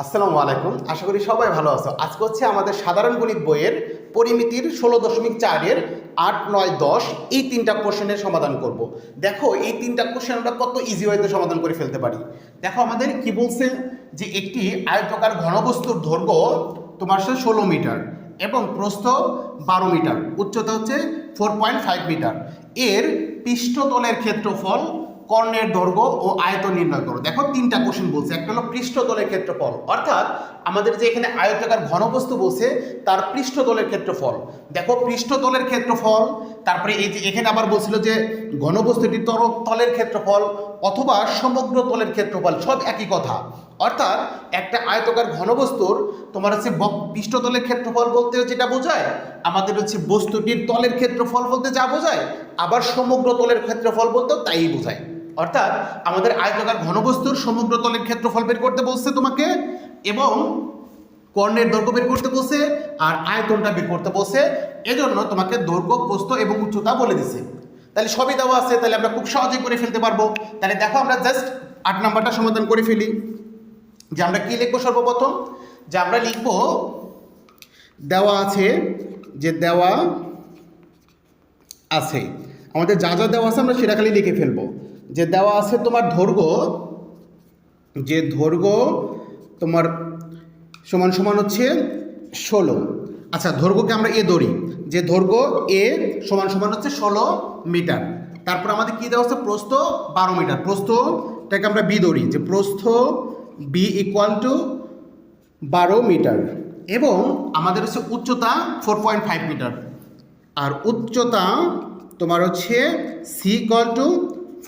আসসালামু আলাইকুম, আশা করি সবাই ভালো আছো। আজকে হচ্ছে আমাদের সাধারণ গণিত বইয়ের পরিমিতির 16.4-এর 8, 9, 10 এই তিনটা কোশ্চেনের সমাধান করব। দেখো এই তিনটা কোশ্চেন আমরা কত ইজি ওয়েতে সমাধান করে ফেলতে পারি। দেখো আমাদের কি বলছে যে একটি আয়তাকার ঘনবস্তুর দৈর্ঘ্য তোমার 16 মিটার এবং প্রস্থ 12 মিটার, উচ্চতা হচ্ছে 4.5 মিটার। এর পৃষ্ঠতলের ক্ষেত্রফল, কর্ণের দৈর্ঘ্য ও আয়তন নির্ণয় করো। দেখো তিনটা কোশ্চেন বলছে। একটা হলো পৃষ্ঠতলের ক্ষেত্রফল, অর্থাৎ আমাদের যে এখানে আয়তাকার ঘনবস্তু বলছে তার পৃষ্ঠতলের ক্ষেত্রফল। দেখো পৃষ্ঠতলের ক্ষেত্রফল, তারপরে এই যে এখানে আবার বলছিল যে ঘনবস্তুটির তলের ক্ষেত্রফল অথবা সমগ্র তলের ক্ষেত্রফল, সব একই কথা। অর্থাৎ একটা আয়তাকার ঘনবস্তুর তোমার হচ্ছে পৃষ্ঠতলের ক্ষেত্রফল বলতে যেটা বোঝায়, আমাদের হচ্ছে বস্তুটির তলের ক্ষেত্রফল বলতে যা বোঝায়, আবার সমগ্র তলের ক্ষেত্রফল বলতেও তাই বোঝায়। অর্থাৎ আমাদের আয়তাকার ঘনবস্তুর সমগ্র তলের ক্ষেত্রফল বের করতে বলছে তোমাকে, এবং কর্ণের দৈর্ঘ্য বের করতে বলছে, আর আয়তনটা বের করতে বলছে। এজন্য তোমাকে দৈর্ঘ্য, প্রস্থ এবং উচ্চতা বলে দিছে। তাহলে সবই দেওয়া আছে, তাহলে আমরা খুব সহজেই করে ফেলতে পারবো। তাহলে দেখো আমরা জাস্ট 8 নাম্বারটা সমাধান করে ফেলি। যে আমরা কি লিখবো সর্বপ্রথম, যে আমরা লিখব দেওয়া আছে, যে দেওয়া আছে আমাদের যা যা দেওয়া আছে আমরা সেটা খালি লিখে ফেলবো। যে দেওয়া আছে তোমার দৈর্ঘ্য, যে দৈর্ঘ্য তোমার সমান সমান হচ্ছে 16। আচ্ছা, দৈর্ঘ্যকে আমরা এ ধরি, যে দৈর্ঘ্য এ সমান সমান হচ্ছে 16 মিটার। তারপর আমাদের কি দেওয়া আছে, প্রস্থ 12 মিটার। প্রস্থটাকে আমরা বি ধরি, যে প্রস্থ বি ইকুয়াল টু 12 মিটার, এবং আমাদের হচ্ছে উচ্চতা 4.5 মিটার, আর উচ্চতা তোমার হচ্ছে সি ইকুয়াল টু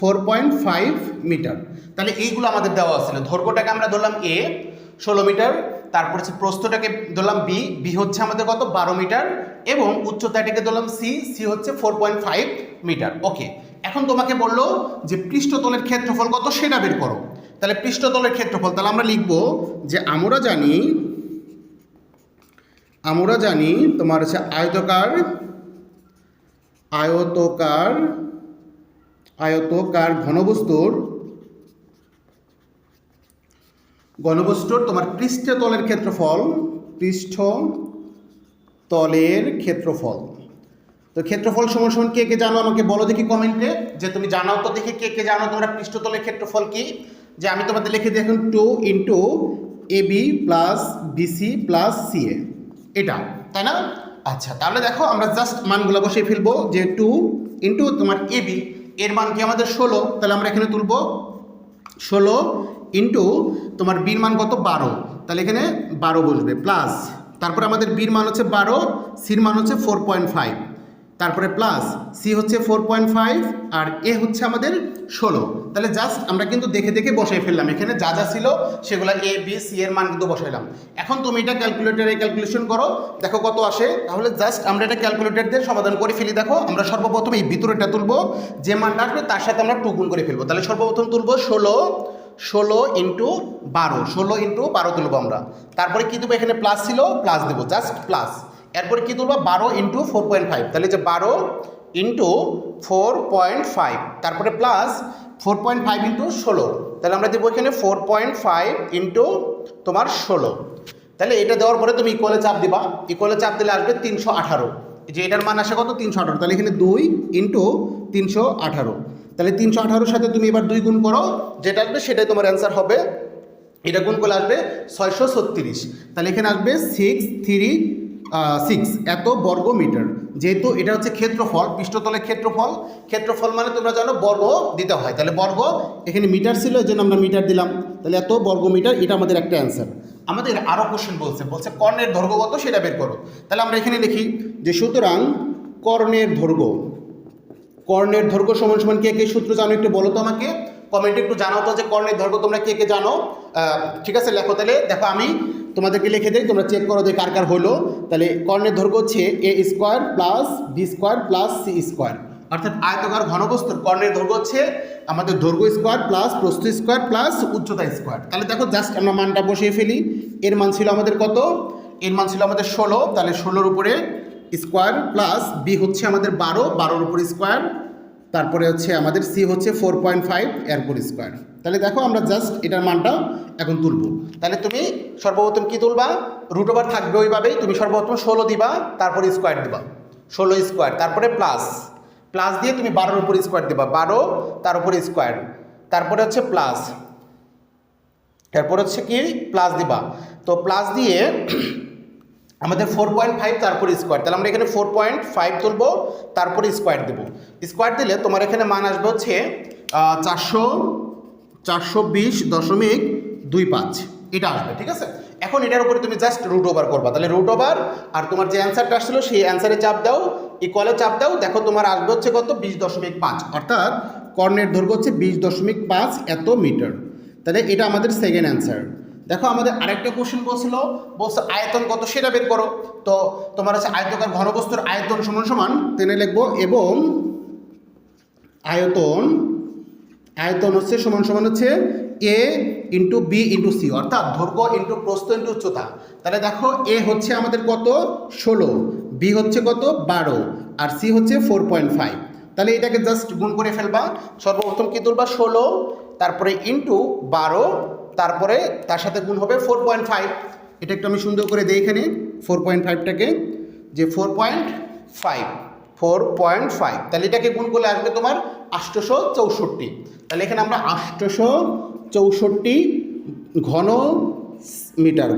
4.5 মিটার। তাহলে এইগুলো আমাদের দেওয়া ছিল। দৈর্ঘ্যটাকে আমরা ধরলাম এ 16 মিটার, তারপর হচ্ছে প্রস্থটাকে ধরলাম বি, বি হচ্ছে আমাদের কত 12 মিটার, এবং উচ্চতাটাকে ধরলাম সি, সি হচ্ছে 4.5 মিটার। ওকে, এখন তোমাকে বললো যে পৃষ্ঠতলের ক্ষেত্রফল কত সেটা বের করো। তাহলে পৃষ্ঠতলের ক্ষেত্রফল, তাহলে আমরা লিখব যে আমরা জানি তোমার হচ্ছে আয়তকার ঘনবস্তুর তোমার পৃষ্ঠতলের ক্ষেত্রফল। তো ক্ষেত্রফল সমান সমান কে কে জানো আমাকে বলো দেখি কমেন্টে, যে তুমি জানাও তো দেখি কে কে জানো তোমরা পৃষ্ঠতলের ক্ষেত্রফল কি। যে আমি তোমাদের লিখে দিই এখন 2 into A B plus B C plus C A, এটা, তাই না? আচ্ছা, তাহলে দেখো আমরা জাস্ট মানগুলো বসিয়ে ফেলবো। যে 2 ইন্টু তোমার এবি, এর মান কি আমাদের 16, তাহলে আমরা এখানে তুলবো 16 ইন্টু তোমার বির মান কত 12, তাহলে এখানে 12 বসবে, প্লাস তারপরে আমাদের বির মান হচ্ছে 12, সির মান হচ্ছে 4.5, তারপরে প্লাস সি হচ্ছে 4.5, আর এ হচ্ছে আমাদের 16। তাহলে জাস্ট আমরা কিন্তু দেখে দেখে বসাই ফেললাম, এখানে যা যা ছিল সেগুলো এ বি সি এর মান কিন্তু বসাইলাম। এখন তুমি এটা ক্যালকুলেটরে ক্যালকুলেশন করো, দেখো কত আসে। তাহলে জাস্ট আমরা এটা ক্যালকুলেটর দিয়ে সমাধান করে ফেলি। দেখো আমরা সর্বপ্রথম এই ভিতরেটা তুলবো, যে মানটা আসবে তার সাথে আমরা 2 গুণ করে ফেলবো। তাহলে সর্বপ্রথম তুলবো 16 ইন্টু 12 তুলবো আমরা। তারপরে কি দেবো, এখানে প্লাস ছিল, প্লাস দেবো, জাস্ট প্লাস। এরপরে কি তুলবো 12 ইন্টু 4.5, তাহলে যে 12 ইন্টু 4.5, তারপরে প্লাস 4.5 ইন্টু 16, তাহলে আমরা দেবো এখানে 4.5 ইন্টু তোমার 16। তাহলে এটা দেওয়ার পরে তুমি ইকুয়ালে চাপ দিবা, ইকুয়ালে চাপ দিলে আসবে 318, যে এটার মান আসে কত 318। তাহলে এখানে 2 ইন্টু 318, তাহলে 318 সাথে তুমি এবার 2 গুণ করো, যেটা আসবে সেটাই তোমার অ্যান্সার হবে। এটা গুণ করলে আসবে 636, তাহলে এখানে আসবে 636 এত বর্গ মিটার। যেহেতু এটা হচ্ছে ক্ষেত্রফল, পৃষ্ঠতলের ক্ষেত্রফল মানে তোমরা জানো বর্গ দিতে হয়, তাহলে বর্গ এখানে মিটার ছিল, এই জন্য আমরা মিটার দিলাম। তাহলে এত বর্গ মিটার, এটা আমাদের একটা অ্যান্সার। আমাদের আরও কোশ্চেন বলছে কর্ণের দৈর্ঘ্য কত সেটা বের করো। তাহলে আমরা এখানে লিখি যে সুতরাং কর্ণের দৈর্ঘ্য সমান সমান কে কে সূত্র জানো একটু বলো তো আমাকে কমেন্টে, একটু জানাও তো যে কর্ণের দৈর্ঘ্য তোমরা কে কে জানো। ঠিক আছে, লেখো। তাহলে দেখো আমি তোমাদেরকে লিখে দিই, তোমরা চেক করো যে কার কার হলো। তাহলে কর্ণের দৈর্ঘ্য হচ্ছে a square plus b square plus c square, অর্থাৎ আয়তাকার ঘনবস্তুর কর্ণের দৈর্ঘ্য হচ্ছে আমাদের দৈর্ঘ্য স্কোয়ার প্লাস প্রস্থ স্কোয়ার প্লাস উচ্চতা স্কোয়ার। তাহলে দেখো জাস্ট আমরা মানটা বসিয়ে ফেলি। এর মান ছিল আমাদের কত, এর মান ছিল আমাদের 16, তাহলে 16-র উপরে স্কোয়ার, প্লাস বি হচ্ছে আমাদের 12, 12-র উপরে স্কোয়ার, তারপরে হচ্ছে আমাদের সি হচ্ছে 4.5 এর উপর স্কোয়ার। তাহলে দেখো আমরা জাস্ট এটার মানটা এখন তুলব। তাহলে তুমি সর্বপ্রথম কি তুলবা, রুট ওভার থাকবে ওইভাবেই, তুমি সর্বপ্রথম 16 দিবা, তারপরে স্কোয়ার দিবা, 16 স্কোয়ার, তারপরে প্লাস প্লাস দিয়ে তুমি 12-এর উপর স্কোয়ার দিবা, 12 তার উপরে স্কোয়ার, তারপরে হচ্ছে প্লাস, তারপরে হচ্ছে কি প্লাস দিবা। তো প্লাস দিয়ে আমাদের 4.5 তারপরে স্কোয়ার, তাহলে আমরা এখানে 4.5 তুলবো, তারপরে স্কোয়ার দেবো। স্কোয়ার দিলে তোমার এখানে মান আসবে হচ্ছে 420.25 এটা আসবে, ঠিক আছে। এখন এটার উপরে তুমি জাস্ট রুট ওভার করবা, তাহলে রুট ওভার আর তোমার যে অ্যান্সারটা আসছিল সেই অ্যান্সারে চাপ দাও, ইকুয়ালে চাপ দাও, দেখো তোমার আসবে হচ্ছে কত 20.5, অর্থাৎ কর্ণের দৈর্ঘ্য হচ্ছে 20.5 এত মিটার। তাহলে এটা আমাদের সেকেন্ড অ্যান্সার। দেখো আমাদের আরেকটা কোশ্চেন বলছে আয়তন কত সেটা বের করো। তো তোমার হচ্ছে আয়তকার ঘনবস্তুর আয়তন সমান সমান টেনে লিখবো, এবং আয়তন হচ্ছে সমান সমান হচ্ছে এ ইন্টু বি ইন্টু সি, অর্থাৎ দৈর্ঘ্য ইন্টু প্রস্থ ইন্টু উচ্চতা। তাহলে দেখো এ হচ্ছে আমাদের কত 16, বি হচ্ছে কত 12, আর সি হচ্ছে 4.5। তাহলে এটাকে জাস্ট গুণ করে ফেলবা। সর্বপ্রথম কি তুলবা 16, তারপরে ইন্টু 12, তারপরে তার সাথে গুণ হবে 4.5। এটা একটু আমি সুন্দর করে দিই এখানে 4.5টাকে, যে 4.5, তাহলে এটাকে গুণ করলে আসবে তোমার 864। তাহলে এখানে আমরা 864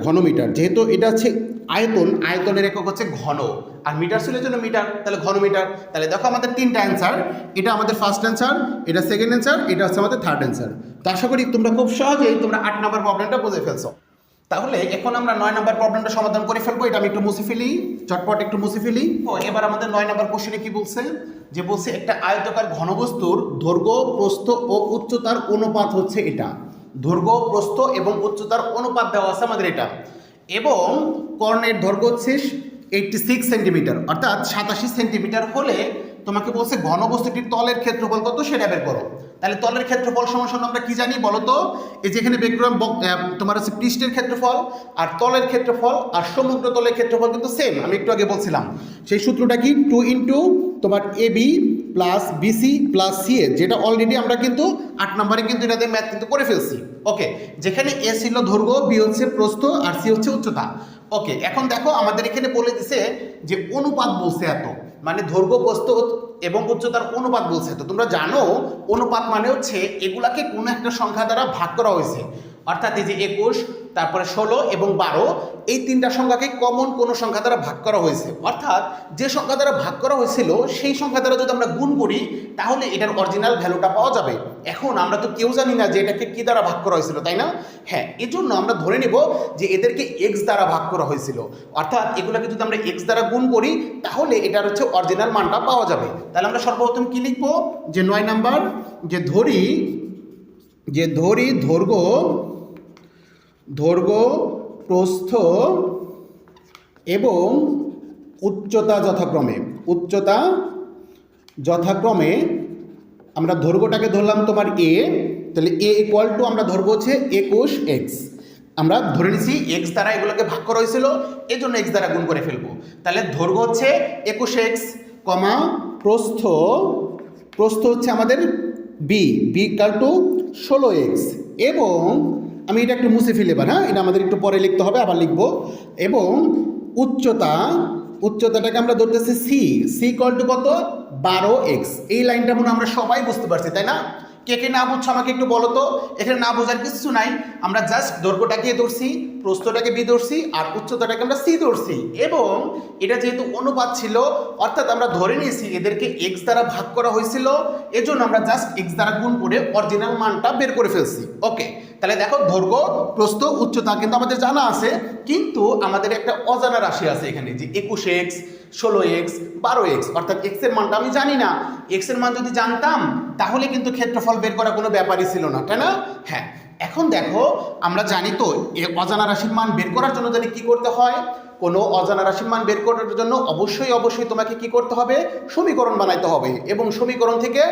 ঘনমিটার, যেহেতু এটা হচ্ছে আয়তনের একক হচ্ছে ঘন, আর মিটার ছিল জন্য মিটার, তাহলে ঘনমিটার। তাহলে দেখো আমাদের তিনটা অ্যান্সার, এটা আমাদের ফার্স্ট অ্যান্সার, এটা সেকেন্ড অ্যান্সার, এটা হচ্ছে আমাদের থার্ড অ্যান্সার। তো আশা করি তোমরা খুব সহজেই তোমরা 8 নম্বর প্রবলেমটা বুঝে ফেলছো। তাহলে এখন আমরা 9 নম্বর প্রবলেমটা সমাধান করে ফেলবো। এটা আমি একটু মুছে ফেলি, চটপট একটু মুছে ফেলি। তো এবার আমাদের 9 নম্বর কোশ্চেনে কি বলছে, যে বলছে একটা আয়তাকার ঘনবস্তুর দৈর্ঘ্য, প্রস্থ ও উচ্চতার অনুপাত হচ্ছে এটা। দৈর্ঘ্য, প্রস্থ এবং উচ্চতার অনুপাত দেওয়া আছে আমাদের এটা, এবং কর্ণের দৈর্ঘ্য হচ্ছে 86 সেন্টিমিটার, অর্থাৎ 87 সেন্টিমিটার হলে তোমাকে বলছে ঘনবস্তুটির তলের ক্ষেত্রফল কত সেটা বের করো। তাহলে তলের ক্ষেত্রফল সমান আমরা কি জানি বলো তো, এই যেখানে বেরকরাম তোমার হচ্ছে পৃষ্ঠের ক্ষেত্রফল আর তলের ক্ষেত্রফল আর সমগ্র তলের ক্ষেত্রফল কিন্তু সেম, আমি একটু আগে বলছিলাম। সেই সূত্রটা কি 2 ইন্টু তোমার A B plus B C plus C A, যেটা অলরেডি আমরা কিন্তু 8 নম্বরে কিন্তু এটাতে ম্যাথ কিন্তু করে ফেলছি। ওকে, যেখানে এ ছিল দৈর্ঘ্য, বি হচ্ছে প্রস্থ, আর সি হচ্ছে উচ্চতা। ওকে, এখন দেখো আমাদের এখানে বলে দিছে যে অনুপাত বলছে এত, মানে দৈর্ঘ্য, প্রস্থ এবং উচ্চতার অনুপাত বলছে। তো তোমরা জানো অনুপাত মানে হচ্ছে এগুলাকে কোনো একটা সংখ্যা দ্বারা ভাগ করা হয়েছে, অর্থাৎ এই যে 21, তারপরে 16 এবং 12, এই তিনটা সংখ্যাকে কমন কোনো সংখ্যা দ্বারা ভাগ করা হয়েছে, অর্থাৎ যে সংখ্যা দ্বারা ভাগ করা হয়েছিল সেই সংখ্যা দ্বারা যদি আমরা গুণ করি তাহলে এটার অরিজিনাল ভ্যালুটা পাওয়া যাবে। এখন আমরা তো কেউ জানি না যে এটাকে কি দ্বারা ভাগ করা হয়েছিল, তাই না? হ্যাঁ, এজন্য আমরা ধরে নেব যে এদেরকে এক্স দ্বারা ভাগ করা হয়েছিল, অর্থাৎ এগুলোকে যদি আমরা এক্স দ্বারা গুণ করি তাহলে এটার হচ্ছে অরিজিনাল মানটা পাওয়া যাবে। তাহলে আমরা সর্বপ্রথম কি লিখবো, যে 9 নাম্বার, যে ধরি দৈর্ঘ্য, প্রস্থ এবং উচ্চতা যথাক্রমে আমরা দৈর্ঘ্যটাকে ধরলাম তোমার এ, তাহলে এ ইকুয়াল টু আমরা ধরবো হচ্ছে 21x। আমরা ধরে নিছি এক্স দ্বারা এগুলোকে ভাগ করা হয়েছিল, এই জন্য এক্স দ্বারা গুণ করে ফেলবো। তাহলে দৈর্ঘ্য হচ্ছে 21x, প্রস্থ হচ্ছে আমাদের বি ইকুয়াল টু 16x, এবং আমি এটা একটু মুছে ফেলি এবার, হ্যাঁ, এটা আমাদের একটু পরে লিখতে হবে, আবার লিখবো। এবং উচ্চতাটাকে আমরা ধরতেছি সি ইকুয়াল টু কত 12x। এই লাইনটা মনে আমরা সবাই বুঝতে পারছি, তাই না? কে কে না বুঝছো আমাকে একটু বলো তো। এখানে না বোঝার কিছু নাই, আমরা জাস্ট দৈর্ঘ্যটাকে ধরছি, প্রস্থটাকে বি ধরছি, আর উচ্চতাটাকে আমরা সি ধরছি, এবং এটা যেহেতু অনুপাত ছিল অর্থাৎ আমরা ধরে নিয়েছি এদেরকে এক্স দ্বারা ভাগ করা হয়েছিল, এজন্য আমরা জাস্ট এক্স দ্বারা গুণ করে অরিজিনাল মানটা বের করে ফেলছি। ওকে, তাহলে দেখো দৈর্ঘ্য, প্রস্থ, উচ্চতা কিন্তু আমাদের জানা আছে, কিন্তু আমাদের একটা অজানা রাশি আছে এখানে, যে 21x, 16x, 12x, অর্থাৎ x এর মানটা আমি জানি না। x এর মান যদি জানতাম তাহলে কিন্তু ক্ষেত্রফল বের করা কোনো ব্যাপারই ছিল না, তাই না? হ্যাঁ, এখন দেখো আমরা জানি তো অজানা রাশির মান বের করার জন্য জানি কি করতে হয়, কোনো অজানা রাশির মান বের করার জন্য অবশ্যই তোমাকে কি করতে হবে, সমীকরণ বানাইতে হবে, এবং সমীকরণ থেকে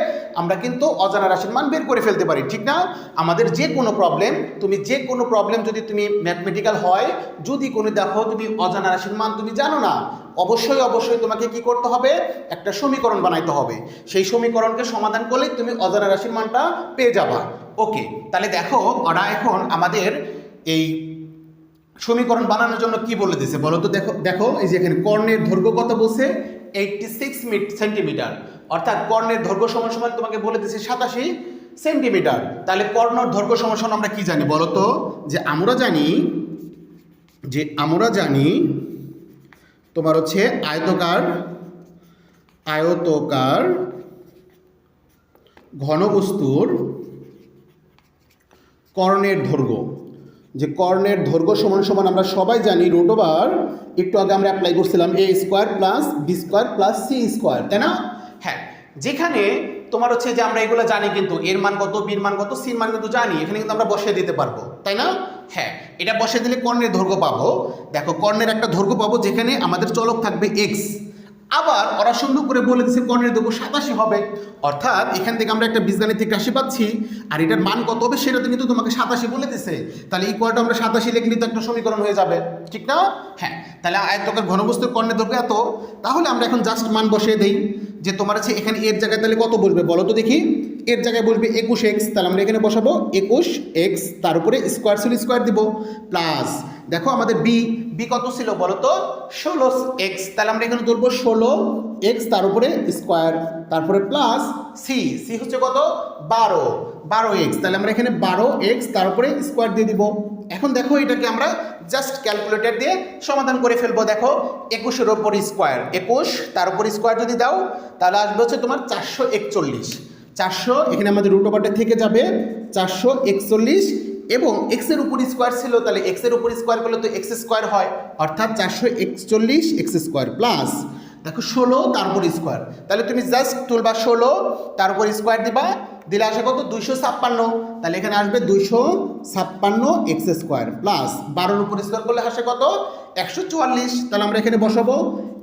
আমরা কিন্তু অজানা রাশির মান বের করে ফেলতে পারি, ঠিক না? আমাদের যে কোনো প্রবলেম যদি তুমি ম্যাথমেটিক্যাল হয়, যদি কোনো দেখো তুমি অজানা রাশির মান তুমি জানো না, অবশ্যই তোমাকে কি করতে হবে, একটা সমীকরণ বানাইতে হবে। সেই সমীকরণকে সমাধান করলে তুমি অজানা রাশির মানটা পেয়ে যাবা। ওকে, তাহলে দেখো ওরা এখন আমাদের এই সমীকরণ বানানোর জন্য কি বলে দিয়েছে বলো তো। দেখো এই যে এখানে কর্ণের দৈর্ঘ্য কত বলছে, 86 সেন্টিমিটার, অর্থাৎ কর্ণের দৈর্ঘ্য সমান তোমাকে বলে দিয়েছে 87 সেন্টিমিটার। তাহলে কর্ণের দৈর্ঘ্য সমান আমরা কি জানি বলো তো, যে আমরা জানি তোমার হচ্ছে আয়তকার ঘনবস্তুর কর্ণের দৈর্ঘ্য, যে কর্ণের দৈর্ঘ্য সমান আমরা সবাই জানি √ একটু আগে আমরা অ্যাপ্লাই করছিলাম a² + b² + c², তাই না? হ্যাঁ, যেখানে তোমার হচ্ছে যে আমরা এগুলো জানি, কিন্তু এর মান কত, বির মান কত, সির মান কিন্তু জানি, এখানে কিন্তু আমরা বসিয়ে দিতে পারবো, তাই না? হ্যাঁ, এটা বসিয়ে দিলে কর্ণের দৈর্ঘ্য পাবো। দেখো কর্ণের একটা দৈর্ঘ্য পাবো যেখানে আমাদের চলক থাকবে x, আবার ওরা সুন্দর করে বলে দিচ্ছে কর্ণের দৈর্ঘ্য 87 হবে, অর্থাৎ এখান থেকে আমরা একটা বীজগাণিতিক রাশি পাচ্ছি, আর এটার মান কত হবে সেটা তো কিন্তু তোমাকে 87 বলে দিছে। তাহলে ইকুয়ালটা আমরা 87 লিখলে তো একটা সমীকরণ হয়ে যাবে, ঠিক না? হ্যাঁ, তাহলে আয়তকার ঘনবস্তুর কর্ণের দৈর্ঘ্য এত, তাহলে আমরা এখন জাস্ট মান বসিয়ে দেই, যে তোমার আছে এখানে এর জায়গায় তাহলে কত বসবে বলো তো দেখি। এর জায়গায় বসবে 21x, তাহলে আমরা এখানে বসাবো 21x, তার উপরে স্কোয়ার ছিল স্কোয়ার দিব, প্লাস দেখো আমাদের বি কত ছিল বলো তো, 16x, তাহলে আমরা এখানে ধরবো 16x, তার উপরে স্কোয়ার, তারপরে প্লাস সি হচ্ছে কত 12x, তাহলে আমরা এখানে 12x, তার উপরে স্কোয়ার দিয়ে দিব। এখন দেখো এটাকে আমরা জাস্ট ক্যালকুলেটর দিয়ে সমাধান করে ফেলবো। দেখো 21-এর উপর স্কোয়ার 21, তার উপর স্কোয়ার যদি দাও তাহলে আসবে হচ্ছে তোমার 441, 400 এখানে আমাদের √ থেকে যাবে 441, এবং এক্সের উপর স্কোয়ার ছিল, তাহলে এক্সের উপর স্কোয়ার করলে তো x² হয়, অর্থাৎ 441x² প্লাস দেখো 16 তারপর স্কোয়ার, তাহলে তুমি জাস্ট তুলবা 16 তার উপর স্কোয়ার দিলে আসে কত 256, তাহলে এখানে আসবে 256x² প্লাস 12-এর উপর স্কোয়ার করলে আসে কত 144, তাহলে আমরা এখানে বসাবো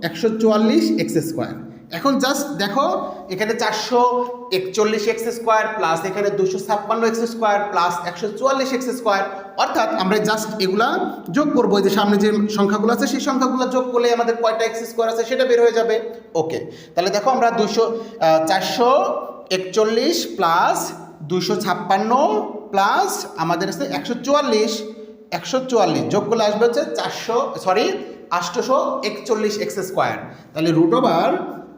144x²। এখন জাস্ট দেখো এখানে 441x² প্লাস এখানে 256x² প্লাস 144x², অর্থাৎ আমরা জাস্ট এগুলা যোগ করবো, যে সামনে যে সংখ্যাগুলো আছে সেই সংখ্যাগুলো যোগ করলে আমাদের কয়টা x² আছে সেটা বের হয়ে যাবে। ওকে, তাহলে দেখো আমরা 441 প্লাস 256 প্লাস আমাদের আছে 144 যোগ করলে আসবে হচ্ছে 841x², তাহলে √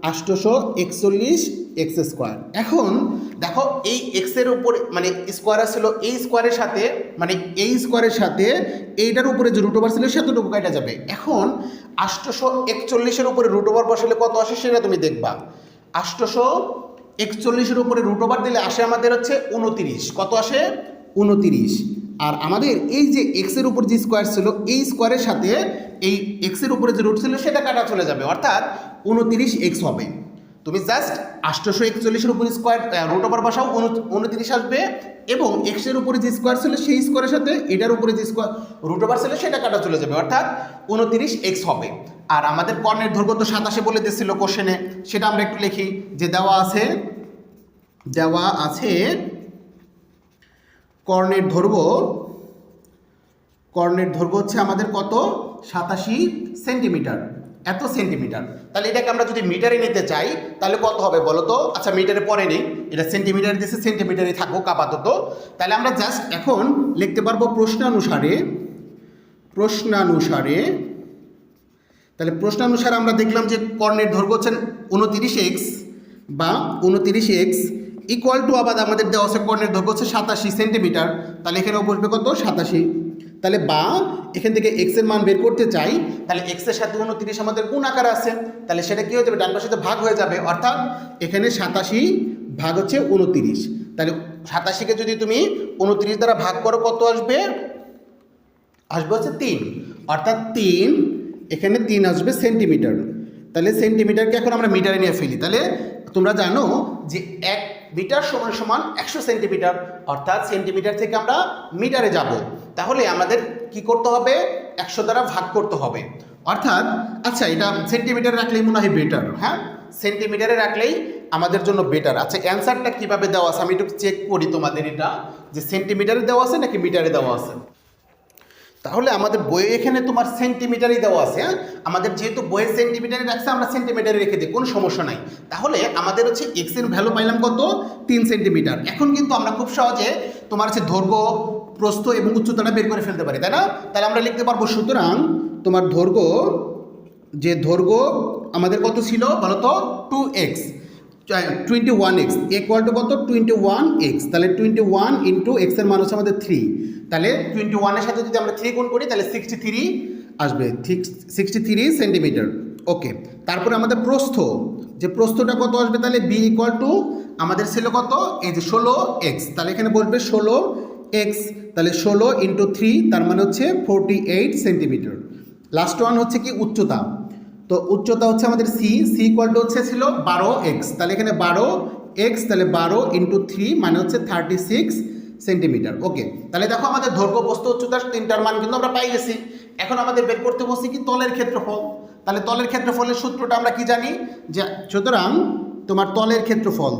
841x²। এখন দেখো এই এক্সের উপরে মানে স্কোয়ার ছিল, এই স্কোয়ারের সাথে এইটার উপরে যে √ ছিল সেতটুকু কাটা যাবে। এখন 841-এর উপরে √ বসালে কত আসে সেটা তুমি দেখবা। 841-এর উপরে √ দিলে আসে আমাদের হচ্ছে 29, কত আসে 29, আর আমাদের এই যে এক্সের উপর যে স্কোয়ার ছিল এই স্কোয়ারের সাথে এই এক্সের উপরে যে √ ছিল সেটা কাটা চলে যাবে, অর্থাৎ 29x হবে। তুমি জাস্ট 841-এর উপর স্কোয়ার √ বসাও 29 আসবে, এবং এক্সের উপরে যে স্কোয়ার ছিল সেই স্কোয়ারের সাথে এটার উপরে যে স্কোয়ার √ ছিল সেটা কাটা চলে যাবে, অর্থাৎ 29x হবে। আর আমাদের কর্ণের দৈর্ঘ্য তো 87 বলে দিয়েছিল কোশ্চেনে, সেটা আমরা একটু লিখি, যে দেওয়া আছে কর্ণের দৈর্ঘ্য হচ্ছে আমাদের কত 87 সেন্টিমিটার, এত সেন্টিমিটার। তাহলে এটাকে আমরা যদি মিটারে নিতে চাই তাহলে কত হবে বলো তো। আচ্ছা মিটারে পরে নেই, এটা সেন্টিমিটার দিয়েছে, সেন্টিমিটারে থাকুক আপাতত। তাহলে আমরা জাস্ট এখন লিখতে পারবো প্রশ্নানুসারে, তাহলে প্রশ্নানুসারে আমরা দেখলাম যে কর্ণের দৈর্ঘ্য হচ্ছে 29x বা 29x ইকুয়াল টু, আবার আমাদের দেওয়া আছে কর্ণের দৈর্ঘ্য হচ্ছে 87 সেন্টিমিটার, তাহলে এখানেও বসবে কত 87। তাহলে বা এখান থেকে এক্স এর মান বের করতে চাই, তাহলে এক্স এর সাথে 29 আমাদের গুণ আকার আছে, তাহলে সেটা কি হয়ে যাবে ডান পাশে ভাগ হয়ে যাবে, অর্থাৎ এখানে 87 ভাগ হচ্ছে 29, তাহলে 87কে যদি তুমি 29 দ্বারা ভাগ করো কত আসবে হচ্ছে 3, অর্থাৎ 3 এখানে 3 আসবে সেন্টিমিটার। তাহলে সেন্টিমিটারকে এখন আমরা মিটারে নিয়ে ফেলি, তাহলে তোমরা জানো যে 1 মিটার সমান 100 সেন্টিমিটার, অর্থাৎ সেন্টিমিটার থেকে আমরা মিটারে যাব, তাহলে আমাদের কি করতে হবে 100 দ্বারা ভাগ করতে হবে। অর্থাৎ আচ্ছা এটা সেন্টিমিটারে রাখলেই মনে হয় বেটার, হ্যাঁ সেন্টিমিটারে রাখলেই আমাদের জন্য বেটার। আচ্ছা অ্যান্সারটা কীভাবে দেওয়া আছে আমি একটু চেক করি তোমাদের, এটা যে সেন্টিমিটারে দেওয়া আছে নাকি মিটারে দেওয়া আছে। তাহলে আমাদের বইয়ে এখানে তোমার সেন্টিমিটারই দেওয়া আছে, হ্যাঁ আমাদের যেহেতু বইয়ে সেন্টিমিটারে রাখছে আমরা সেন্টিমিটারে রেখে দিই, কোনো সমস্যা নাই। তাহলে আমাদের হচ্ছে এক্স এর ভ্যালু পাইলাম কত 3 সেন্টিমিটার। এখন কিন্তু আমরা খুব সহজে তোমার হচ্ছে দৈর্ঘ্য প্রস্থ এবং উচ্চতাটা বের করে ফেলতে পারি, তাই না? তাহলে আমরা লিখতে পারবো সুতরাং তোমার দৈর্ঘ্য আমাদের কত ছিল বলো তো 2x 21x ইকুয়াল টু কত 21x, তাহলে 21 ইন্টু এক্স এর মান হচ্ছে আমাদের 3, তাহলে 21 এর সাথে যদি আমরা 3 গুণ করি তাহলে 63 আসবে, ঠিক 63 সেন্টিমিটার। ওকে, তারপরে আমাদের প্রস্থটা কত আসবে, তাহলে b ইকুয়াল টু আমাদের ছিল কত এই যে 16x, তাহলে এখানে বসবে 16x, তাহলে 16 ইন্টু 3 তার মানে হচ্ছে 48 সেন্টিমিটার। লাস্ট ওয়ান হচ্ছে কি উচ্চতা, তো উচ্চতা হচ্ছে আমাদের সি ইকুয়াল টু হচ্ছে ছিল 12x, তাহলে এখানে 12x, তাহলে 12 ইন্টু 3 মানে হচ্ছে 36 সেন্টিমিটার। ওকে, তাহলে দেখো আমাদের দৈর্ঘ্য প্রস্থ উচ্চতার তিনটার মান কিন্তু আমরা পাই গেছি। এখন আমাদের বের করতে বসছি কি তলের ক্ষেত্রফল। তাহলে তলের ক্ষেত্রফলের সূত্রটা আমরা কি জানি, যে সুতরাং তোমার তলের ক্ষেত্রফল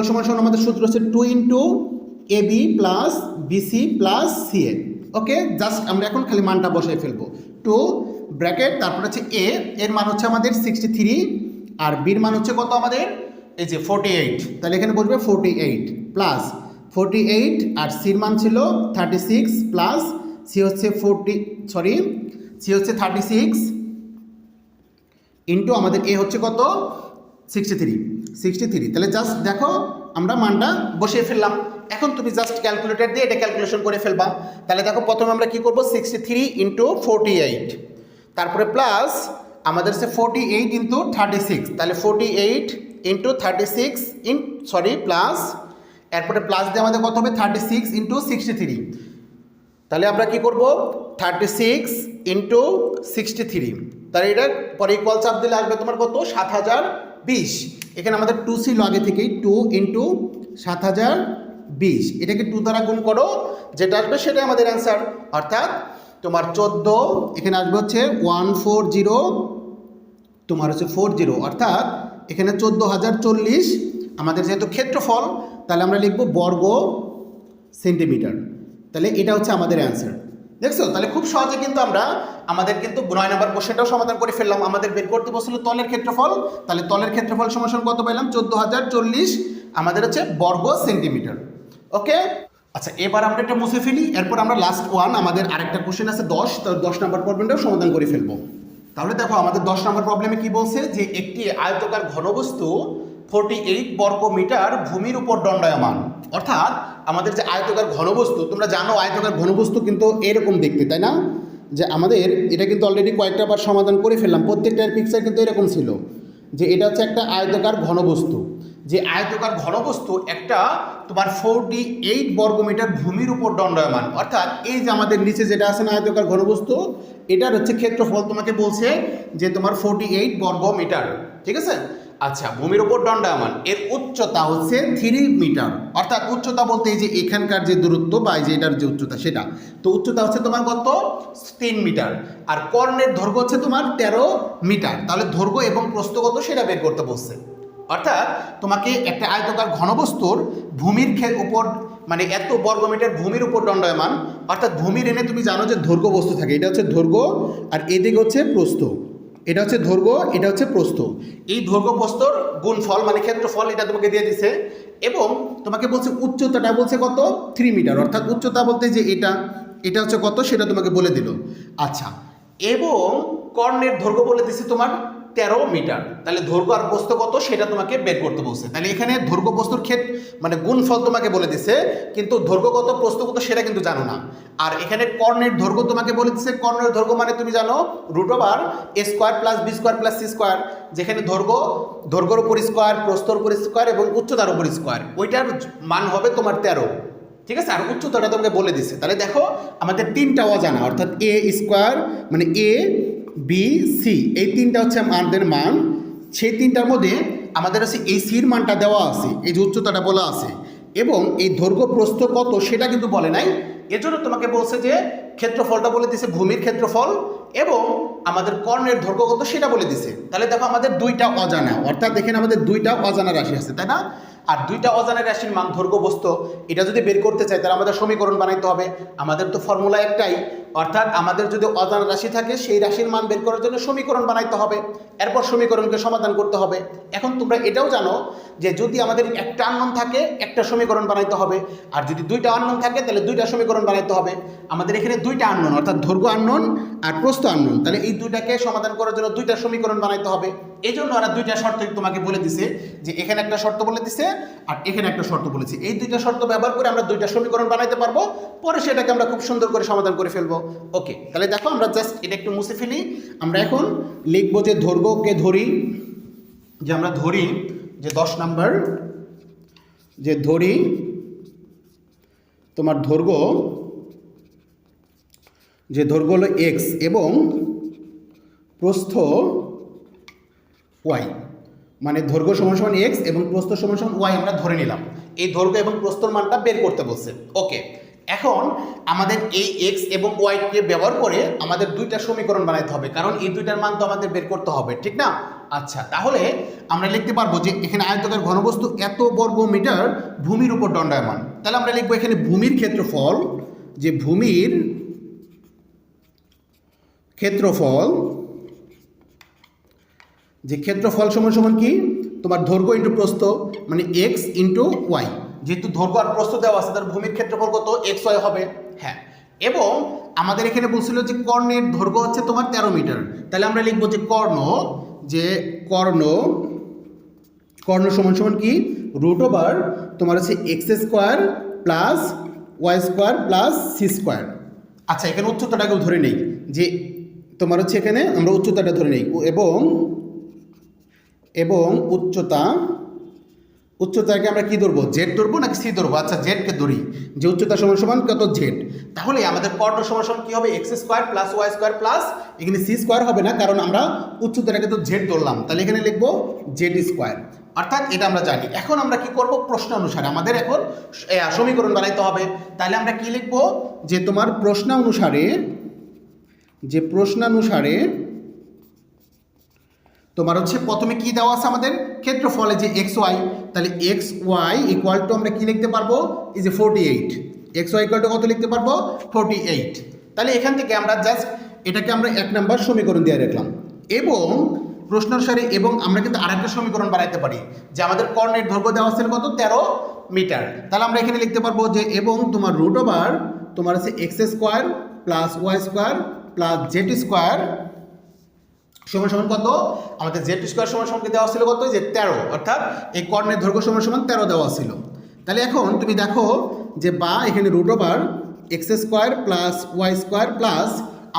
সমান আমাদের সূত্র হচ্ছে 2 into AB plus BC plus CA। ওকে, জাস্ট আমরা এখন খালি মানটা বসাই ফেলবো, 2 ব্র্যাকেট তারপর হচ্ছে এ এর মান হচ্ছে আমাদের 63 আর বির মান হচ্ছে কত আমাদের এই যে 48, তাহলে এখানে বসবে 48 প্লাস 48 আর সির মান ছিল 36 প্লাস সি হচ্ছে 36 ইন্টু আমাদের এ হচ্ছে কত 63, তাহলে জাস্ট দেখো আমরা মানটা বসিয়ে ফেললাম। এখন তুমি জাস্ট ক্যালকুলেটর দিয়ে এটা ক্যালকুলেশন করে ফেলবা। তাহলে দেখো প্রথমে আমরা কি করব 63 ইন্টু 48, তারপরে প্লাস আমাদের হচ্ছে 48 ইন্টু 36, তাহলে 48 ইন্টু 36 প্লাস এরপরে প্লাস দিয়ে আমাদের কত হবে 36 ইন্টু 63, তাহলে আমরা কি করব 36 ইন্টু 63, তাহলে এটা পরে ইকুয়াল চাপ দিলে আসবে তোমার কত 7020। এখানে আমাদের 2 ছিল আগে থেকেই, 2 ইন্টু 7020, এটাকে 2 দ্বারা গুণ করো, যেটা আসবে সেটাই আমাদের অ্যান্সার। অর্থাৎ তোমার 14 এখানে আসবে হচ্ছে 140 তোমার হচ্ছে 40, অর্থাৎ এখানে 14040 আমাদের যেহেতু ক্ষেত্রফল তাহলে আমরা লিখব বর্গ সেন্টিমিটার, তাহলে এটা হচ্ছে আমাদের অ্যান্সার। দেখছো, তাহলে খুব সহজে কিন্তু আমরা আমাদের কিন্তু 9 নম্বর কোশ্চেনটাও সমাধান করে ফেললাম। আমাদের বের করতে বসছিল তলের ক্ষেত্রফল, তাহলে তলের ক্ষেত্রফল সমান কত পেলাম 14040 আমাদের হচ্ছে বর্গ সেন্টিমিটার। ওকে, আচ্ছা এবার আমরা এটা মুছে ফেলি, এরপর আমরা লাস্ট ওয়ান আমাদের আরেকটা কোশ্চেন আছে 10, তো 10 নম্বর প্রবলেমটাও সমাধান করে ফেলবো। তাহলে দেখো আমাদের 10 নম্বর প্রবলেমে কি বলছে, যে একটি আয়তকার ঘনবস্তু 48 বর্গ মিটার ভূমির উপর দণ্ডায়মান। অর্থাৎ আমাদের যে আয়তকার ঘনবস্তু, তোমরা জানো আয়তকার ঘনবস্তু কিন্তু এরকম দেখতে, তাই না? যে আমাদের এটা কিন্তু অলরেডি কয়েকটা বার সমাধান করে ফেললাম, প্রত্যেকটার পিকচার কিন্তু এরকম ছিল, যে এটা হচ্ছে একটা আয়তকার ঘনবস্তু, যে আয়তকার ঘনবস্তু একটা তোমার 48 বর্গমিটার ভূমির উপর দণ্ডায়মান। অর্থাৎ এই যে আমাদের নিচে যেটা আছে না আয়তকার ঘনবস্তু, এটার হচ্ছে ক্ষেত্রফল তোমাকে বলছে যে তোমার 48 বর্গমিটার, ঠিক আছে? আচ্ছা, ভূমির উপর দণ্ডায়মান, এর উচ্চতা হচ্ছে 3 মিটার। অর্থাৎ উচ্চতা বলতে এই যে এখানকার যে দূরত্ব বা এই যে এটার যে উচ্চতা সেটা, তো উচ্চতা হচ্ছে তোমার কত 3 মিটার, আর কর্ণের দৈর্ঘ্য হচ্ছে তোমার 13 মিটার। তাহলে দৈর্ঘ্য এবং প্রস্থ কত সেটা বের করতে বলছে। অর্থাৎ তোমাকে একটা আয়তকার ঘনবস্তুর ভূমির উপর মানে এত বর্গমিটার ভূমির উপর দণ্ডায়মান, অর্থাৎ ভূমির এনে তুমি জানো যে দৈর্ঘ্য বস্তু থাকে, এটা হচ্ছে দৈর্ঘ্য আর এদিকে হচ্ছে প্রস্থ, এটা হচ্ছে দৈর্ঘ্য এটা হচ্ছে প্রস্থ, এই দৈর্ঘ্য প্রস্থর গুণফল মানে ক্ষেত্রফল এটা তোমাকে দিয়ে দিছে, এবং তোমাকে বলছে উচ্চতাটা বলছে কত 3 মিটার। অর্থাৎ উচ্চতা বলতে যে এটা হচ্ছে কত সেটা তোমাকে বলে দিল। আচ্ছা, এবং কর্ণের দৈর্ঘ্য বলে দিছে তোমার 13 মিটার, তাহলে দৈর্ঘ্য আর প্রস্থ কত সেটা তোমাকে বের করতে বলছে। তাহলে এখানে দৈর্ঘ্য প্রস্থর মানে গুণফল তোমাকে বলে দিছে, কিন্তু দৈর্ঘ্য কত প্রস্থ কত সেটা কিন্তু জানো না। আর এখানে কর্ণের দৈর্ঘ্য তোমাকে বলে দিচ্ছে, কর্ণের দৈর্ঘ্য মানে তুমি জানো √a² plus b² plus c², যেখানে দৈর্ঘ্যর উপর স্কোয়ার, প্রস্থর উপর স্কোয়ার এবং উচ্চতার উপর স্কোয়ার, ওইটার মান হবে তোমার 13, ঠিক আছে? আর উচ্চতাটা তোমাকে বলে দিচ্ছে। তাহলে দেখো আমাদের 3টা অজানা, অর্থাৎ a² মানে a b c, এই 3টা হচ্ছে আমাদের মান। সেই 3টার মধ্যে আমাদের হচ্ছে এই সির মানটা দেওয়া আছে, এই যে উচ্চতাটা বলা আছে, এবং এই দৈর্ঘ্য প্রস্থ কত সেটা কিন্তু বলে নাই, এজন্য তোমাকে বলছে যে ক্ষেত্রফলটা বলে দিছে ভূমির ক্ষেত্রফল এবং আমাদের কর্ণের দৈর্ঘ্য কত সেটা বলে দিছে। তাহলে দেখো আমাদের দুইটা অজানা, অর্থাৎ দেখেন আমাদের দুইটা অজানা রাশি আছে, তাই না? আর দুইটা অজানা রাশির মান দৈর্ঘ্য বস্তু এটা যদি বের করতে চাই তাহলে আমাদের সমীকরণ বানাইতে হবে। আমাদের তো ফর্মুলা একটাই, অর্থাৎ আমাদের যদি অজানা রাশি থাকে সেই রাশির মান বের করার জন্য সমীকরণ বানাইতে হবে, এরপর সমীকরণকে সমাধান করতে হবে। এখন তোমরা এটাও জানো যে যদি আমাদের একটা আননোন থাকে একটা সমীকরণ বানাইতে হবে, আর যদি দুইটা আননোন থাকে তাহলে দুইটা সমীকরণ বানাইতে হবে। আমাদের এখানে দুইটা আননোন, অর্থাৎ দৈর্ঘ্য আননোন আর প্রস্থ আননোন, তাহলে এই দুইটাকে সমাধান করার জন্য দুইটা সমীকরণ বানাইতে হবে। এই জন্য ওরা দুইটা শর্ত তোমাকে বলে দিছে, যে এখানে একটা শর্ত বলে দিছে আর এখানে একটা শর্ত বলেছে। এই দুইটা শর্ত ব্যবহার করে আমরা দুইটা সমীকরণ বানাইতে পারবো, পরে সেটাকে আমরা খুব সুন্দর করে সমাধান করে ফেলবো। ওকে, তাহলে দেখো আমরা জাস্ট এটা একটু মুছে ফেলি। আমরা এখন লিখবো যে দৈর্ঘ্যকে ধরি, যে আমরা ধরি যে 10 নাম্বার, যে ধরি তোমার দৈর্ঘ্য, যে দৈর্ঘ্য হলো x এবং প্রস্থ y, মানে দৈর্ঘ্য সমান সমান x এবং প্রস্থ সমান সমান y আমরা ধরে নিলাম। এই দৈর্ঘ্য এবং প্রস্থর মানটা বের করতে বলছে। ওকে, এখন আমাদের এই x এবং y কে ব্যবহার করে আমাদের দুইটা সমীকরণ বানাইতে হবে, কারণ এই দুইটার মান তো আমাদের বের করতে হবে, ঠিক না? আচ্ছা, তাহলে আমরা লিখতে পারবো যে এখানে আয়তকার ঘনবস্তু এত বর্গ মিটার ভূমির উপর দণ্ডায়মান। তাহলে আমরা লিখবো এখানে ভূমির ক্ষেত্রফল, যে ভূমির ক্ষেত্রফল, যে ক্ষেত্রফল সমান সমান কি তোমার দৈর্ঘ্য ইন্টু প্রস্থ, মানে x ইন্টু ওয়াই। যেহেতু দৈর্ঘ্য আর প্রস্থ দেওয়া আছে তার ভূমির ক্ষেত্রফল কত xy হবে। হ্যাঁ, এবং আমাদের এখানে বলছিল যে কর্ণের দৈর্ঘ্য হচ্ছে তোমার 13 মিটার। তাহলে আমরা লিখবো যে কর্ণ, যে কর্ণ সমান সমান কি রুট ওভার তোমার হচ্ছে x square plus y square plus c square. আচ্ছা, এখানে উচ্চতাটাকেও ধরে নেই, যে তোমার হচ্ছে এখানে আমরা উচ্চতাটা ধরে নেই এবং উচ্চতাকে আমরা কি ধরবো, জেড ধরবো নাকি সি ধরবো? আচ্ছা, জেডকে ধরি, যে উচ্চতা সমান সমান কত জেড। তাহলে আমাদের কর্ণ সমান সমান কি হবে, x square plus y square plus, এখানে সি স্কোয়ার হবে না কারণ আমরা উচ্চতাটাকে তো জেড ধরলাম, তাহলে এখানে লিখবো জেড স্কোয়ার। অর্থাৎ এটা আমরা জানি। এখন আমরা কি করব, প্রশ্ন অনুসারে আমাদের এখন সমীকরণ বানাইতে হবে। তাহলে আমরা কি লিখবো, যে তোমার প্রশ্নানুসারে তোমার হচ্ছে প্রথমে কি দেওয়া আছে আমাদের ক্ষেত্রফলে, যে এক্স ওয়াই। তাহলে এক্স ওয়াই ইকুয়াল টু আমরা কি লিখতে পারবো, এই যে 48। এক্স ওয়াই ইকুয়াল টু কত লিখতে পারবো, 48। তাহলে এখান থেকে আমরা জাস্ট এটাকে আমরা 1 নম্বর সমীকরণ দিয়ে রাখলাম। এবং প্রশ্নানুসারে এবং আমরা কিন্তু আরেকটা সমীকরণ বানাইতে পারি, যে আমাদের কর্ণের দৈর্ঘ্য দেওয়া আছে কত, 13 মিটার। তাহলে আমরা এখানে লিখতে পারবো যে এবং তোমার রুট ওভার তোমার হচ্ছে x square plus y square plus z square সমান সমান কত, আমাদের জেড স্কোয়ার সমান সমান দেওয়া ছিল কত, যে 13, অর্থাৎ এই কর্ণের দৈর্ঘ্য সমান সমান 13 দেওয়া ছিল। তাহলে এখন তুমি দেখো যে বা এখানে root over x square plus y square plus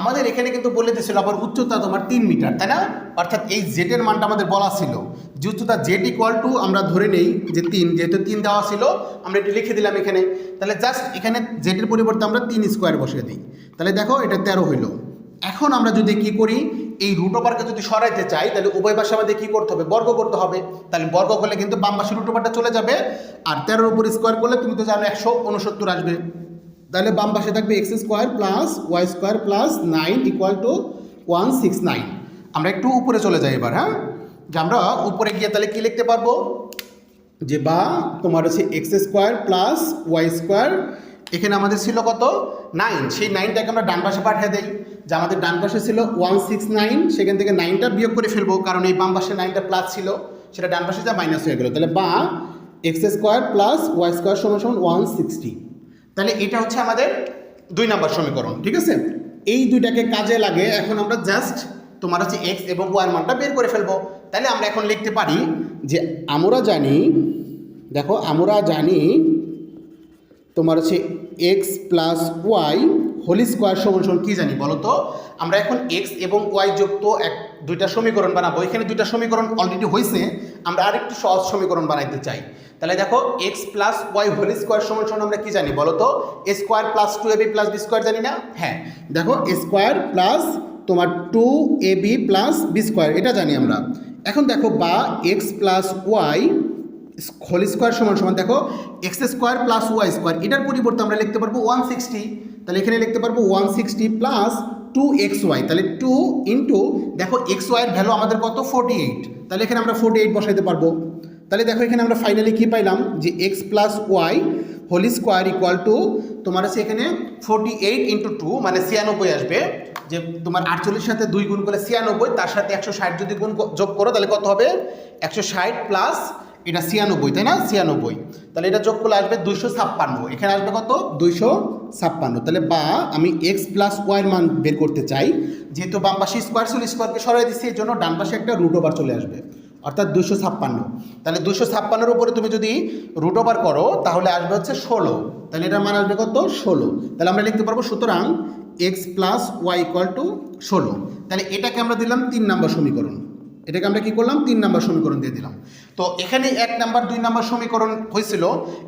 আমাদের এখানে কিন্তু বলে দিয়েছিল আবার উচ্চতা তোমার 3 মিটার, তাই না? অর্থাৎ এই জেডের মানটা আমাদের বলা ছিল যে উচ্চতা জেড ইকুয়াল টু আমরা ধরে নেই যে 3, যেহেতু 3 দেওয়া ছিল আমরা একটু লিখে দিলাম এখানে। তাহলে জাস্ট এখানে জেডের পরিবর্তে আমরা 3 স্কোয়ার বসিয়ে দিই, তাহলে দেখো এটা 13 হইল। এখন আমরা যদি কি করি, এই রুট ওভারকে যদি সরাইতে চাই তাহলে উভয় পাশে আমাদের কী করতে হবে, বর্গ করতে হবে। তাহলে বর্গ করলে কিন্তু বাম পাশে রুট ওভারটা চলে যাবে, আর 13-এর উপর স্কোয়ার করলে তুমি তো জানো 169 আসবে। তাহলে বাম পাশে থাকবে x square plus y square plus 9 equal to 169। আমরা একটু উপরে চলে যাই এবার। হ্যাঁ, যে আমরা উপরে গিয়ে তাহলে কী লিখতে পারবো, যে বা তোমার হচ্ছে x square plus y square, এখানে আমাদের ছিল কত 9, সেই 9টাকে আমরা ডান পাশে পাঠিয়ে দেই। যে আমাদের ডান পাশে ছিল 169, সেখান থেকে 9টা বিয়োগ করে ফেলবো, কারণ এই বাম পাশে 9টা প্লাস ছিল, সেটা ডান পাশে যা মাইনাস হয়ে গেল। তাহলে বা x square plus y square সমান সমান 160। তাহলে এটা হচ্ছে আমাদের 2 নম্বর সমীকরণ, ঠিক আছে? এই দুইটাকে কাজে লাগে এখন আমরা জাস্ট তোমার হচ্ছে এক্স এবং ওয়াই মানটা বের করে ফেলবো। তাহলে আমরা এখন লিখতে পারি যে আমরা জানি, দেখো আমরা জানি তোমার হচ্ছে x plus y whole square সমান সমান কী জানি বলো তো? আমরা এখন এক্স এবং ওয়াই যুক্ত দুইটা সমীকরণ বানাবো। এখানে দুইটা সমীকরণ অলরেডি হয়েছে, আমরা আরেকটু সহজ সমীকরণ বানাইতে চাই। তাহলে দেখো x plus y whole square সমান সমান আমরা কী জানি বলো তো? A square plus 2ab plus b square জানি না? হ্যাঁ, দেখো এ স্কোয়ার প্লাস তোমার 2ab প্লাস বি স্কোয়ার এটা জানি আমরা। এখন দেখো বা x plus y whole square সমান সমান দেখো x square plus y square, এটার পরিবর্তে আমরা লিখতে পারবো 160, তাহলে এখানে লিখতে পারবো 160 প্লাস 2xy, তাহলে 2 ইন্টু দেখো এক্স ওয়াইয়ের ভ্যালু আমাদের কত 48, তাহলে এখানে আমরা 48 বসাইতে পারবো। তাহলে দেখো এখানে আমরা ফাইনালি কী পাইলাম যে x plus y whole square equal to তোমার আছে এখানে 48 ইন্টু 2 মানে 96 আসবে, যে তোমার 48 সাথে 2 গুণ করে 96, তার সাথে 160 যদি গুণ যোগ করো তাহলে কত হবে 160 প্লাস এটা 96, তাই না 96, তাহলে এটা যোগ করলে আসবে 256, এখানে আসবে কত 256, তাহলে বা আমি এক্স প্লাস ওয়াইয়ের মান বের করতে চাই, যেহেতু বাম পাশে স্কোয়ার ছিল স্কোয়ারকে সরাই দিচ্ছি, এর জন্য ডান পাশে একটা রুট ওভার চলে আসবে, অর্থাৎ 256, তাহলে 256-এর উপরে তুমি যদি রুট ওভার করো তাহলে আসবে হচ্ছে 16, তাহলে এটার মান আসবে কত 16, তাহলে আমরা লিখতে পারবো সুতরাং x plus y equal to 16, তাহলে এটাকে আমরা দিলাম 3 নম্বর সমীকরণ, এটাকে আমরা কি করলাম 3 নম্বর সমীকরণ দিয়ে দিলাম। তো এখানে 1 নম্বর 2 নম্বর সমীকরণ হয়েছিল,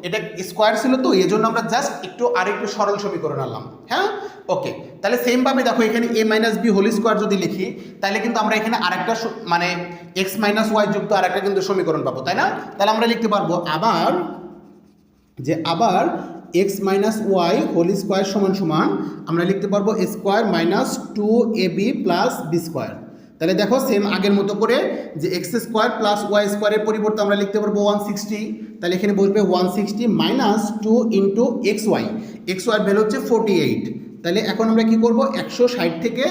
এটা স্কোয়ার ছিল, তো এই জন্য আমরা জাস্ট আরেকটু সরল সমীকরণ আনলাম। হ্যাঁ ওকে, তাহলে সেমভাবে দেখো এখানে a minus b whole square যদি লিখি তাহলে কিন্তু আমরা এখানে আরেকটা মানে এক্স মাইনাস ওয়াই যুক্ত আরেকটা কিন্তু সমীকরণ পাবো, তাই না? তাহলে আমরা লিখতে পারবো আবার x minus y whole square সমান সমান আমরা লিখতে পারবো square minus 2ab plus b square. তাহলে দেখো সেম আগের মতো করে যে এক্স স্কোয়ার প্লাস ওয়াই স্কোয়ারের পরিবর্তে আমরা লিখতে পারবো 160, তাহলে এখানে বসবে 160 মাইনাস 2 ইন্টু এক্স ওয়াইয়ের ভ্যালু হচ্ছে 48, তাহলে এখন আমরা কি করব 160 থেকে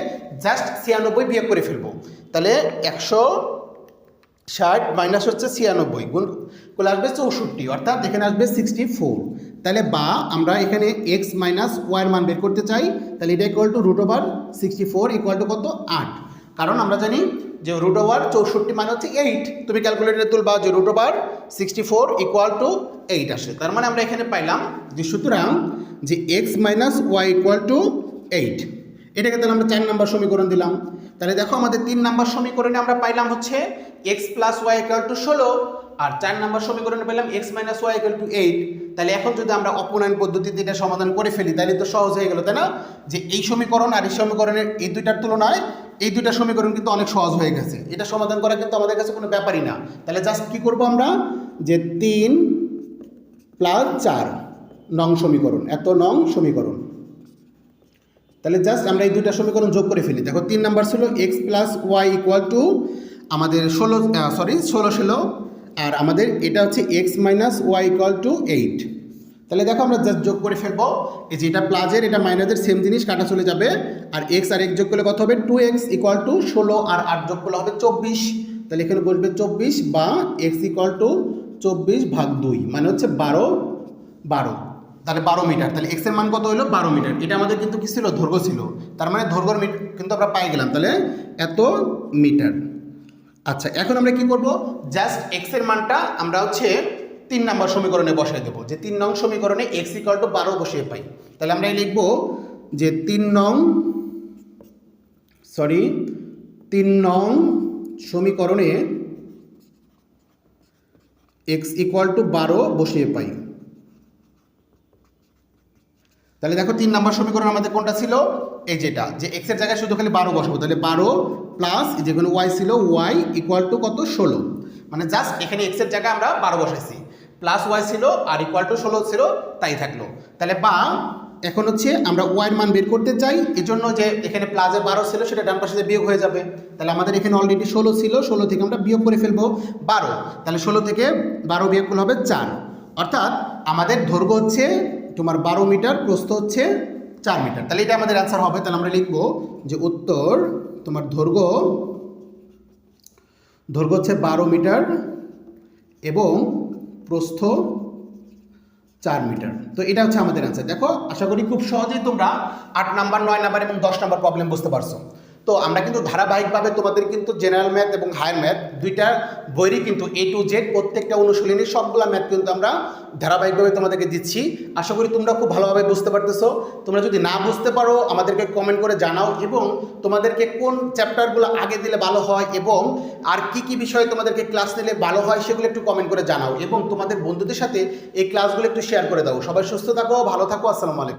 জাস্ট 96 বিয়োগ করে ফেলবো, তাহলে 160 মাইনাস হচ্ছে 96 গুণ করলে আসবে 64, অর্থাৎ এখানে আসবে 64, তাহলে বা আমরা এখানে এক্স মাইনাস ওয়াইয়ের মান বের করতে চাই, তাহলে এটা equal to root over 64 equal to কত 8, কারণ আমরা জানি যে রুট ওভার 64 মানে হচ্ছে 8, তুমি ক্যালকুলেটরে তুলবা যে রুট ওভার 64 ইকুয়াল টু 8 আসে, তার মানে আমরা এখানে পাইলাম যে সুতরাং যে x minus y equal to 8, এটাকে তাহলে আমরা 4 নম্বর সমীকরণ দিলাম। তাহলে দেখো আমাদের 3 নম্বর সমীকরণে আমরা পাইলাম হচ্ছে x plus y equal to 16, আর 4 নম্বর সমীকরণে পেলাম x minus y equal to 8, তাহলে এখন যদি আমরা অপনয়ন পদ্ধতিতে এটা সমাধান করে ফেলি তাহলে তো সহজ হয়ে গেল, তাই না? যে এই সমীকরণ আর এই সমীকরণের এই দুইটার তুলনায় এই দুইটা সমীকরণ কিন্তু অনেক সহজ হয়ে গেছে, এটা সমাধান করা কিন্তু আমাদের কাছে কোনো ব্যাপারই না। তাহলে জাস্ট কী করবো আমরা যে 3 প্লাস 4 নং সমীকরণ, এত নং সমীকরণ, তাহলে জাস্ট আমরা এই দুইটা সমীকরণ যোগ করে ফেলি। দেখো 3 নাম্বার ছিল x plus y equal to আমাদের 16 ছিল, আর আমাদের এটা হচ্ছে x minus y equal to 8, তাহলে দেখো আমরা জাস্ট যোগ করে ফেলবো, এই যে এটা প্লাসের এটা মাইনাসের সেম জিনিস কাটা চলে যাবে, আর এক্স আর এক্স যোগ করলে কত হবে 2x ইকুয়াল টু 16 আর 8 যোগ করলে হবে 24, তাহলে এখানে বসবে 24 বা এক্স ইকুয়াল টু 24 ভাগ 2 মানে হচ্ছে 12, তাহলে 12 মিটার, তাহলে এক্সের মান কত হলো 12 মিটার, এটা আমাদের কিন্তু কি ছিল দৈর্ঘ্য ছিল, তার মানে দৈর্ঘ্যর কিন্তু আমরা পাই গেলাম, তাহলে এত মিটার। আচ্ছা এখন আমরা কি করব জাস্ট এক্সের মানটা আমরা হচ্ছে 3 নম্বর সমীকরণে বসাই দেবো, যে 3 নং সমীকরণে এক্স ইকুয়াল টু 12 বসিয়ে পাই, তাহলে আমরা লিখবো যে 3 নং সমীকরণে এক্স ইকুয়াল টু 12 বসিয়ে পাই। তাহলে দেখো 3 নম্বর সমীকরণ আমাদের কোনটা ছিল, এই যেটা, যে এক্স এর জায়গায় শুধু খালি 12 বসাবো, তাহলে 12 প্লাস যেগুলো ওয়াই ছিল ওয়াই ইকুয়াল টু কত 16, মানে জাস্ট এখানে এক্স এর জায়গায় আমরা 12 বসাইছি, প্লাস ওয়াই ছিল আর ইকুয়াল টু 16 ছিল, তাই থাকলো। তাহলে বা এখন হচ্ছে আমরা ওয়াইয়ের মান বের করতে চাই, এজন্য যে এখানে প্লাসে 12 ছিল সেটা ডান পাশে বিয়োগ হয়ে যাবে, তাহলে আমাদের এখানে অলরেডি 16 ছিল, 16 থেকে আমরা বিয়োগ করে ফেলবো 12, তাহলে 16 থেকে 12 বিয়োগ করলে হবে 4, অর্থাৎ আমাদের দৈর্ঘ্য হচ্ছে তোমার 12 মিটার, প্রস্থ হচ্ছে 4 মিটার, তাহলে এটা আমাদের অ্যান্সার হবে। তাহলে আমরা লিখবো যে উত্তর তোমার দৈর্ঘ্য হচ্ছে 12 মিটার এবং প্রস্থ 4 মিটার, তো এটা হচ্ছে আমাদের অ্যান্সার। দেখো আশা করি খুব সহজেই তোমরা 8 নাম্বার 9 নাম্বার এবং 10 নাম্বার প্রবলেম বুঝতে পারছো। তো আমরা কিন্তু ধারাবাহিকভাবে তোমাদের কিন্তু জেনারেল ম্যাথ এবং হায়ার ম্যাথ দুইটা বইরই কিন্তু A to Z প্রত্যেকটা অনুশীলনীর সবগুলা ম্যাথ কিন্তু আমরা ধারাবাহিকভাবে তোমাদেরকে দিচ্ছি। আশা করি তোমরা খুব ভালোভাবে বুঝতে পারতেছো। তোমরা যদি না বুঝতে পারো আমাদেরকে কমেন্ট করে জানাও, এবং তোমাদেরকে কোন চ্যাপ্টারগুলো আগে দিলে ভালো হয় এবং আর কি বিষয়ে তোমাদেরকে ক্লাস নিলে ভালো হয় সেগুলো একটু কমেন্ট করে জানাও, এবং তোমাদের বন্ধুদের সাথে এই ক্লাসগুলো একটু শেয়ার করে দাও। সবাই সুস্থ থাকো, ভালো থাকো, আসসালামু আলাইকুম।